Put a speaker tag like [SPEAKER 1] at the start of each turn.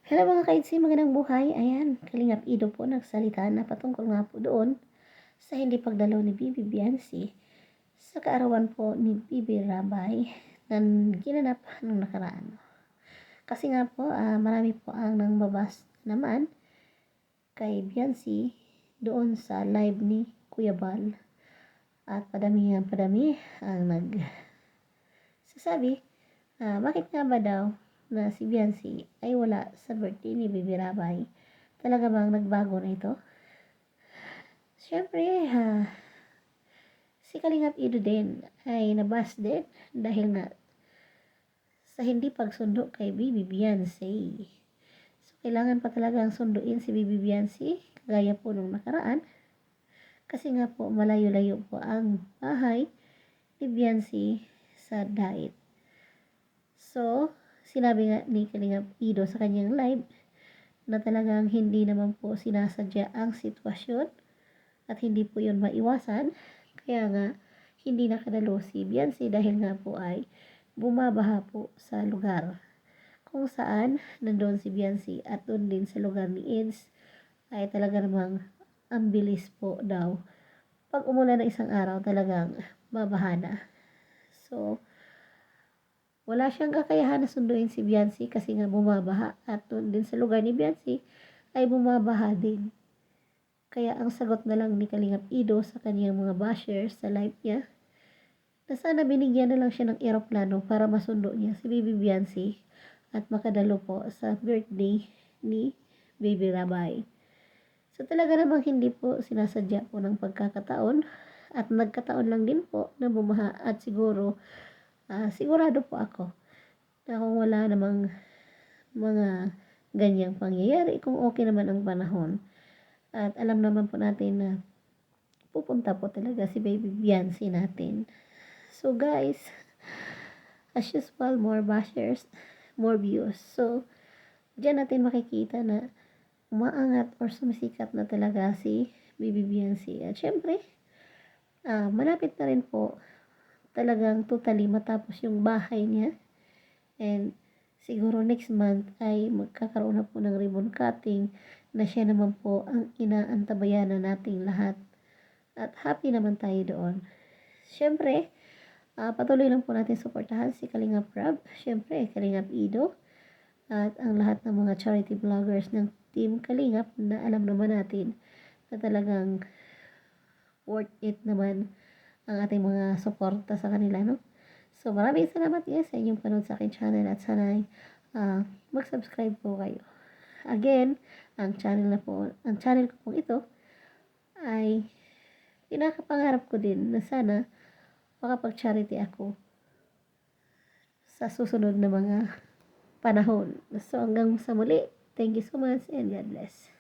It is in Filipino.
[SPEAKER 1] Hello mga kaitsi, magandang buhay. Ayan, Kalingap Ido po nagsalita na patungkol nga po doon sa hindi pagdalaw ni Bibi Biancy sa kaarawan po ni Bibi Rabay na ginanap nung nakaraan. Kasi nga po, marami po ang nangbabas naman kay Biancy doon sa live ni Kuya Bal. At padami ang nagsasabi, bakit nga ba daw na si Biancy ay wala sa birthday ni Bibi Rabay? Talaga bang nagbago na ito? Siyempre, si Kalingap Ido din ay nabas din dahil nga sa hindi pagsundo kay Bibi Biancy. So, kailangan pa talagang sunduin si Bibi Biancy kagaya po nung nakaraan. Kasi nga po, malayo-layo po ang bahay ni Biancy sa Dait. So, sinabi nga ni Kalingap Ido sa kanyang live na talagang hindi naman po sinasadya ang sitwasyon at hindi po yun maiwasan. Kaya nga, hindi nakadalo si Biancy dahil nga po ay bumabaha po sa lugar kung saan nandoon si Biancy at doon din sa lugar ni Eds ay talaga namang ang bilis po daw. Pag umulan na isang araw talagang babaha na. So, wala siyang kakayahan na sunduin si Biancy kasi nga bumabaha at doon din sa lugar ni Biancy ay bumabaha din. Kaya ang sagot na lang ni Kalingap Ido sa kaniyang mga bashers sa live niya na sana binigyan na lang siya ng eroplano para masundo niya si Bibi Biancy at makadalo po sa birthday ni Bibi Rabay. So talaga namang hindi po sinasadya po ng pagkakataon at nagkataon lang din po na bumaha at sigurado po ako na kung wala namang mga ganyang pangyayari, kung okay naman ang panahon at alam naman po natin na pupunta po talaga si Baby Biancy natin. So guys, as usual, more bashers, more views. So, dyan natin makikita na umaangat or sumisikat na talaga si Baby Biancy. At syempre, malapit na rin po talagang totally matapos yung bahay niya. And siguro next month ay magkakaroon na po ng ribbon cutting na siya naman po ang inaantabayan na nating lahat. At happy naman tayo doon. Syempre, patuloy lang po natin suportahan si Kalingap Rab, syempre Kalingap Ido, at ang lahat ng mga charity vloggers ng Team Kalingap na alam naman natin na talagang worth it naman ang ating mga suporta sa kanila, no? So, maraming salamat guys sa inyong panood sa aking channel at sana mag-subscribe po kayo. Again, ang channel ko pong ito ay pinakapangarap ko din na sana makapag-charity ako sa susunod na mga panahon. So hanggang sa muli, thank you so much and God bless.